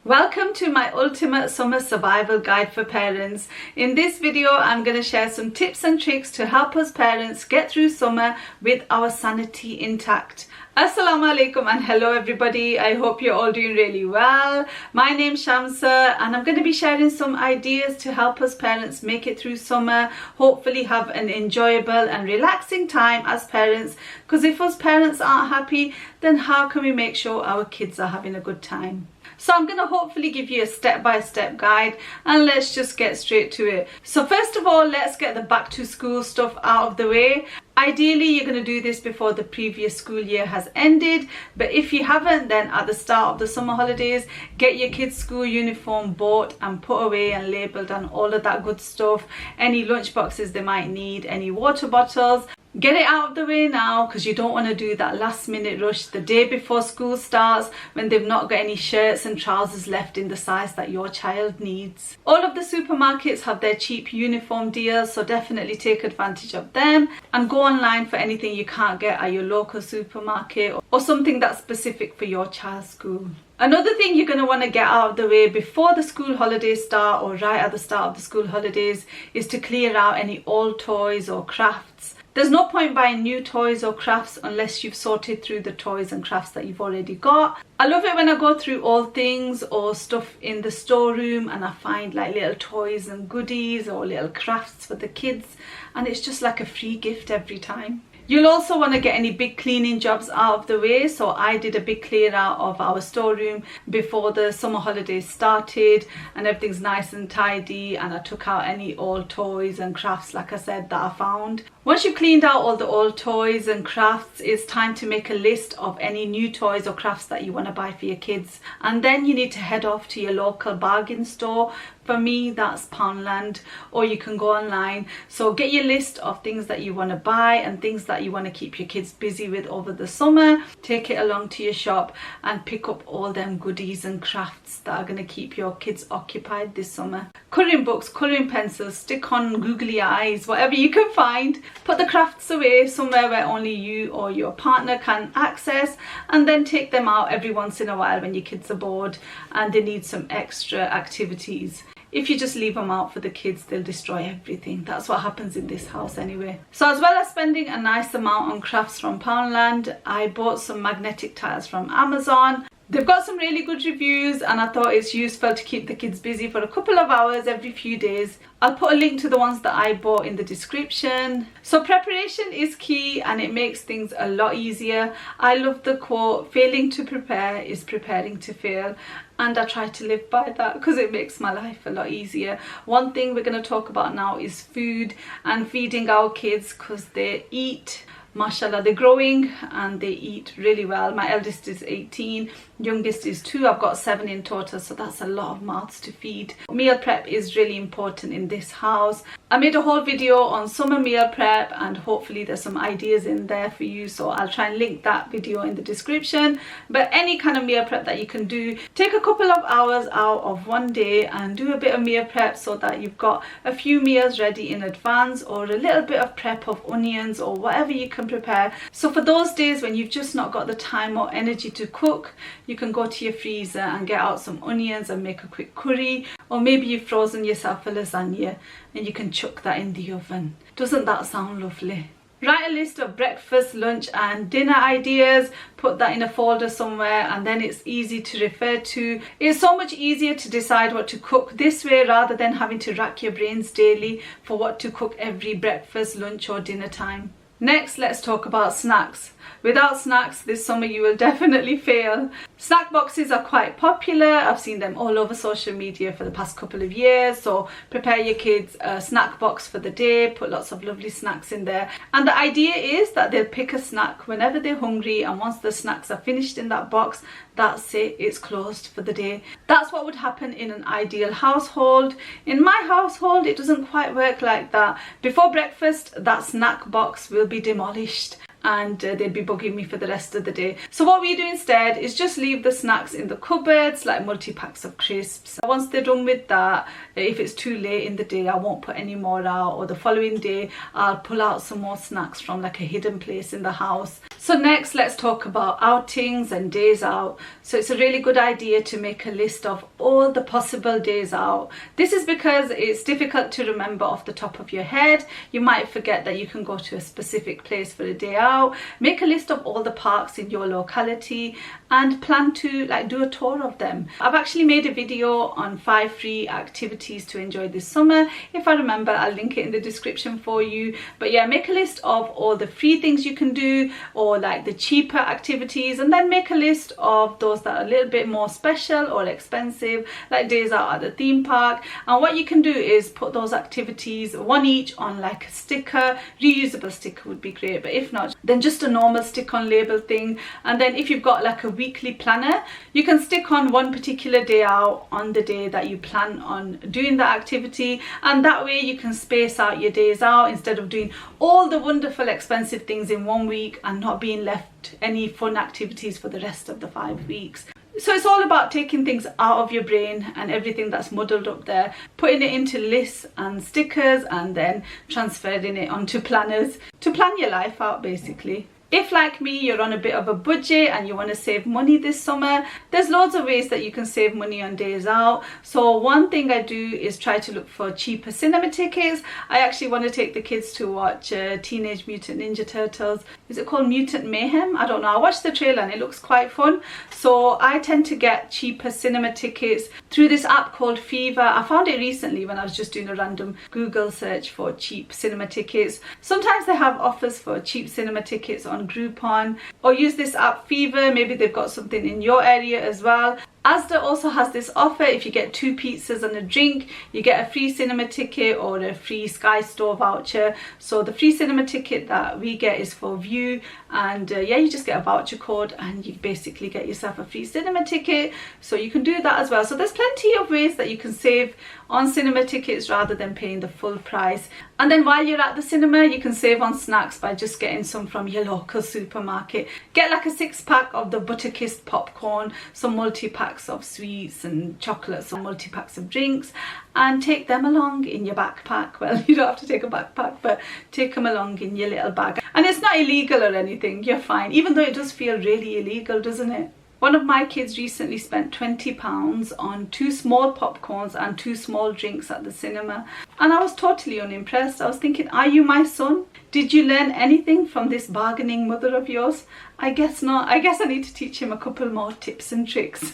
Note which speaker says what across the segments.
Speaker 1: Welcome to my ultimate summer survival guide for parents. In this video, I'm going to share some tips and tricks to help us parents get through summer with our sanity intact. Assalamu alaikum and hello everybody. I hope you're all doing really well. My name's Shamsa and I'm going to be sharing some ideas to help us parents make it through summer, hopefully have an enjoyable and relaxing time as parents, because if us parents aren't happy, then how can we make sure our kids are having a good time? So I'm going to hopefully give you a step-by-step guide, and let's just get straight to it. So first of all, let's get the back to school stuff out of the way. Ideally, you're going to do this before the previous school year has ended, but if you haven't, then at the start of the summer holidays, get your kids' school uniform bought and put away and labelled and all of that good stuff. Any lunch boxes they might need, any water bottles. Get it out of the way now, because you don't want to do that last minute rush the day before school starts when they've not got any shirts and trousers left in the size that your child needs. All of the supermarkets have their cheap uniform deals, so definitely take advantage of them and go online for anything you can't get at your local supermarket or something that's specific for your child's school. Another thing you're going to want to get out of the way before the school holidays start, or right at the start of the school holidays, is to clear out any old toys or crafts. There's no point buying new toys or crafts unless you've sorted through the toys and crafts that you've already got. I love it when I go through old things or stuff in the storeroom and I find like little toys and goodies or little crafts for the kids, and it's just like a free gift every time. You'll also want to get any big cleaning jobs out of the way. So I did a big clear out of our storeroom before the summer holidays started, and everything's nice and tidy, and I took out any old toys and crafts, like I said, that I found. Once you've cleaned out all the old toys and crafts, it's time to make a list of any new toys or crafts that you want to buy for your kids, and then you need to head off to your local bargain store. For me, that's Poundland, or you can go online. So get your list of things that you want to buy and things that you want to keep your kids busy with over the summer. Take it along to your shop and pick up all them goodies and crafts that are going to keep your kids occupied this summer. Colouring books, colouring pencils, stick on googly eyes, whatever you can find. Put the crafts away somewhere where only you or your partner can access, and then take them out every once in a while when your kids are bored and they need some extra activities. If you just leave them out for the kids, they'll destroy everything. That's what happens in this house anyway. So as well as spending a nice amount on crafts from Poundland, I bought some magnetic tiles from Amazon. They've got some really good reviews, and I thought it's useful to keep the kids busy for a couple of hours every few days. I'll put a link to the ones that I bought in the description. So preparation is key, and it makes things a lot easier. I love the quote, "Failing to prepare is preparing to fail." And I try to live by that because it makes my life a lot easier. One thing we're going to talk about now is food and feeding our kids, because they eat. Mashallah, they're growing and they eat really well. My eldest is 18, youngest is 2. I've got 7 in total, so that's a lot of mouths to feed. Meal prep is really important in this house. I made a whole video on summer meal prep, and hopefully there's some ideas in there for you, so I'll try and link that video in the description. But any kind of meal prep that you can do, take a couple of hours out of one day and do a bit of meal prep so that you've got a few meals ready in advance, or a little bit of prep of onions or whatever you can prepare. So for those days when you've just not got the time or energy to cook, you can go to your freezer and get out some onions and make a quick curry, or maybe you've frozen yourself a lasagna and you can chuck that in the oven. Doesn't that sound lovely? Write a list of breakfast, lunch and dinner ideas, put that in a folder somewhere, and then it's easy to refer to. It's so much easier to decide what to cook this way rather than having to rack your brains daily for what to cook every breakfast, lunch or dinner time. Next, let's talk about snacks. Without snacks this summer you will definitely fail. Snack boxes are quite popular. I've seen them all over social media for the past couple of years. So prepare your kids a snack box for the day, put lots of lovely snacks in there. And the idea is that they'll pick a snack whenever they're hungry, and once the snacks are finished in that box, that's it, it's closed for the day. That's what would happen in an ideal household. In my household, it doesn't quite work like that. Before breakfast, that snack box will be demolished, and they'd be bugging me for the rest of the day. So what we do instead is just leave the snacks in the cupboards, like multi-packs of crisps. Once they're done with that, if it's too late in the day, I won't put any more out, or the following day I'll pull out some more snacks from like a hidden place in the house. So So next, let's talk about outings and days out. So it's a really good idea to make a list of all the possible days out. This is because it's difficult to remember off the top of your head. You might forget that you can go to a specific place for a day out. Make a list of all the parks in your locality and plan to do a tour of them. I've actually made a video on 5 free activities to enjoy this summer. If I remember, I'll link it in the description for you. But yeah, make a list of all the free things you can do, or the cheaper activities, and then make a list of those that are a little bit more special or expensive, like days out at the theme park. And what you can do is put those activities, one each, on a sticker. Reusable sticker would be great, but if not, then just a normal stick on label thing. And then if you've got a weekly planner, you can stick on one particular day out on the day that you plan on doing that activity, and that way you can space out your days out instead of doing all the wonderful expensive things in 1 week and not being left any fun activities for the rest of the 5 weeks. So it's all about taking things out of your brain and everything that's muddled up there, putting it into lists and stickers, and then transferring it onto planners to plan your life out, basically. If, like me, you're on a bit of a budget and you want to save money this summer, there's loads of ways that you can save money on days out. So one thing I do is try to look for cheaper cinema tickets. I actually want to take the kids to watch Teenage Mutant Ninja Turtles. Is it called Mutant Mayhem? I don't know. I watched the trailer and it looks quite fun. So I tend to get cheaper cinema tickets through this app called Fever. I found it recently when I was just doing a random Google search for cheap cinema tickets. Sometimes they have offers for cheap cinema tickets on Groupon, or use this app Fever. Maybe they've got something in your area as well. Asda also has this offer: if you get 2 pizzas and a drink, you get a free cinema ticket or a free Sky Store voucher. So the free cinema ticket that we get is for View, and yeah, you just get a voucher code and you basically get yourself a free cinema ticket. So you can do that as well. So there's plenty of ways that you can save on cinema tickets rather than paying the full price. And then while you're at the cinema, you can save on snacks by just getting some from your local supermarket. Get a 6-pack of the Butterkist popcorn, some multi-packs of sweets and chocolates, some multi-packs of drinks, and take them along in your backpack. Well, you don't have to take a backpack, but take them along in your little bag. And it's not illegal or anything, you're fine, even though it does feel really illegal, doesn't it? One of my kids recently spent £20 on 2 small popcorns and 2 small drinks at the cinema, and I was totally unimpressed. I was thinking, are you my son? Did you learn anything from this bargaining mother of yours? I guess not. I guess I need to teach him a couple more tips and tricks.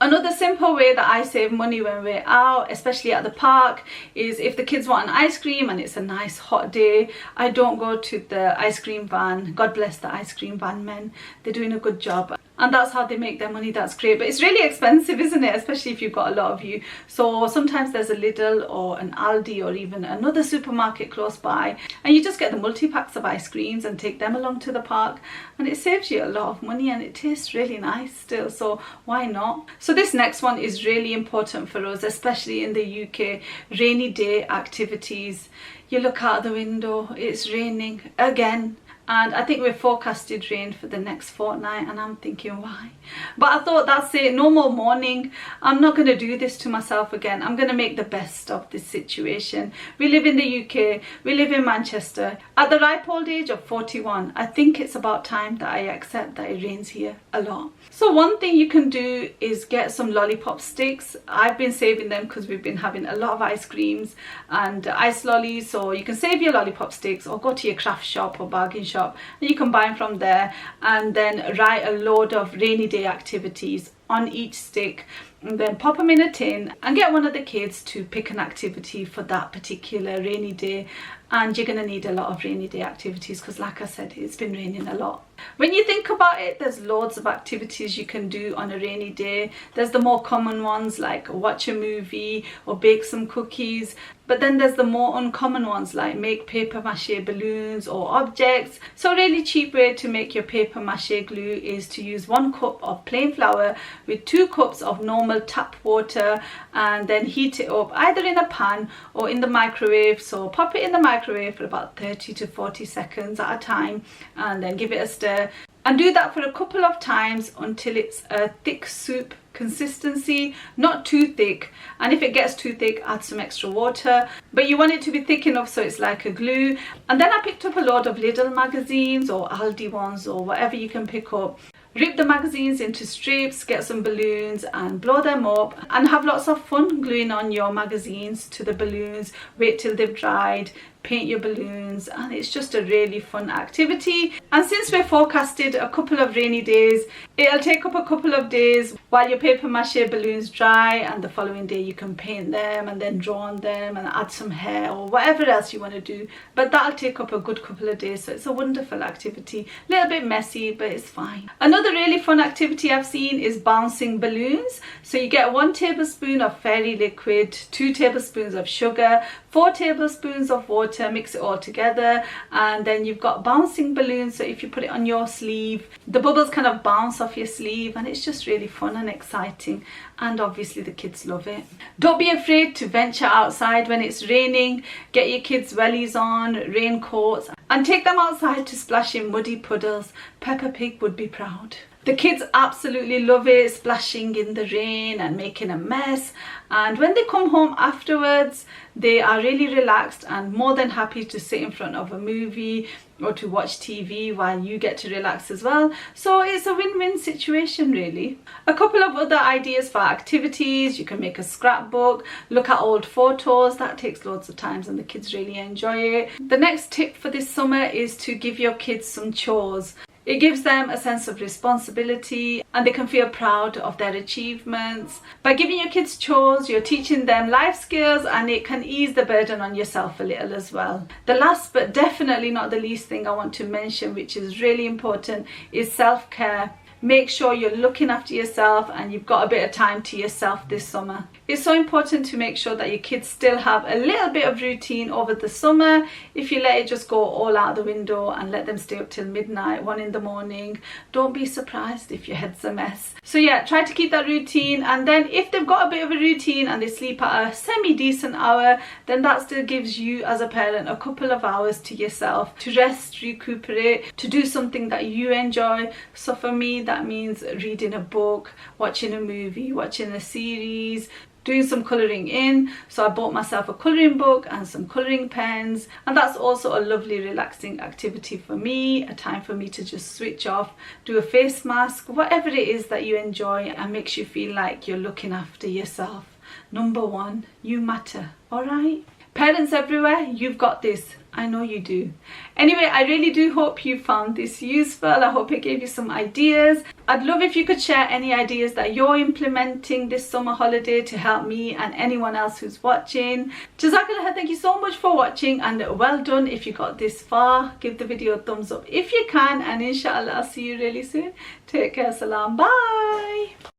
Speaker 1: Another simple way that I save money when we're out, especially at the park, is if the kids want an ice cream and it's a nice hot day, I don't go to the ice cream van. God bless the ice cream van men. They're doing a good job. And that's how they make their money. That's great, but it's really expensive, isn't it? Especially if you've got a lot of you. So sometimes there's a Lidl or an Aldi or even another supermarket close by, and you just get the multi-packs of ice creams and take them along to the park, and it saves you a lot of money and it tastes really nice still, so why not? So this next one is really important for us, especially in the UK. Rainy day activities. You look out the window, it's raining again. And I think we're forecasted rain for the next fortnight, and I'm thinking, why? But I thought, that's it, no more mourning. I'm not going to do this to myself again. I'm going to make the best of this situation. We live in the UK, we live in Manchester. At the ripe old age of 41, I think it's about time that I accept that it rains here a lot. So one thing you can do is get some lollipop sticks. I've been saving them because we've been having a lot of ice creams and ice lollies. So you can save your lollipop sticks or go to your craft shop or bargain shop and you can buy them from there, and then write a load of rainy day activities on each stick, and then pop them in a tin and get one of the kids to pick an activity for that particular rainy day. And you're going to need a lot of rainy day activities because, like I said, it's been raining a lot. When you think about it, there's loads of activities you can do on a rainy day. There's the more common ones like watch a movie or bake some cookies. But then there's the more uncommon ones like make paper mache balloons or objects. So a really cheap way to make your paper mache glue is to use 1 cup of plain flour with 2 cups of normal tap water, and then heat it up either in a pan or in the microwave. So pop it in the microwave for about 30 to 40 seconds at a time, and then give it a stir. And do that for a couple of times until it's a thick soup consistency, not too thick, and if it gets too thick, add some extra water, but you want it to be thick enough so it's like a glue. And then I picked up a load of Lidl magazines or Aldi ones or whatever you can pick up. Rip the magazines into strips, get some balloons and blow them up, and have lots of fun gluing on your magazines to the balloons. Wait till they've dried, paint your balloons, and it's just a really fun activity. And since we're forecasted a couple of rainy days, it'll take up a couple of days while your paper mache balloons dry, and the following day you can paint them and then draw on them and add some hair or whatever else you want to do, but that'll take up a good couple of days. So it's a wonderful activity, a little bit messy, but it's fine. Another really fun activity I've seen is bouncing balloons. So you get 1 tablespoon of fairy liquid, 2 tablespoons of sugar, 4 tablespoons of water, mix it all together, and then you've got bouncing balloons. So if you put it on your sleeve, the bubbles kind of bounce off your sleeve, and it's just really fun and exciting, and obviously the kids love it. Don't be afraid to venture outside when it's raining. Get your kids wellies on, raincoats, and take them outside to splash in muddy puddles. Peppa Pig would be proud. The kids absolutely love it, splashing in the rain and making a mess, and when they come home afterwards, they are really relaxed and more than happy to sit in front of a movie or to watch TV while you get to relax as well. So it's a win-win situation really. A couple of other ideas for activities: you can make a scrapbook, look at old photos. That takes loads of time and the kids really enjoy it. The next tip for this summer is to give your kids some chores. It gives them a sense of responsibility and they can feel proud of their achievements. By giving your kids chores, you're teaching them life skills, and it can ease the burden on yourself a little as well. The last but definitely not the least thing I want to mention, which is really important, is self-care. Make sure you're looking after yourself and you've got a bit of time to yourself this summer. It's so important to make sure that your kids still have a little bit of routine over the summer. If you let it just go all out the window and let them stay up till midnight, 1 in the morning, don't be surprised if your head's a mess. So yeah, try to keep that routine, and then if they've got a bit of a routine and they sleep at a semi-decent hour, then that still gives you as a parent a couple of hours to yourself to rest, recuperate, to do something that you enjoy. So for me, that means reading a book, watching a movie, watching a series, doing some colouring in. So I bought myself a colouring book and some colouring pens, and that's also a lovely relaxing activity for me, a time for me to just switch off, do a face mask, whatever it is that you enjoy and makes you feel like you're looking after yourself. Number 1, you matter, alright? Parents everywhere, you've got this. I know you do. Anyway, I really do hope you found this useful. I hope it gave you some ideas. I'd love if you could share any ideas that you're implementing this summer holiday to help me and anyone else who's watching. Jazakallah, thank you so much for watching, and well done if you got this far. Give the video a thumbs up if you can, and inshallah I'll see you really soon. Take care, salam, bye.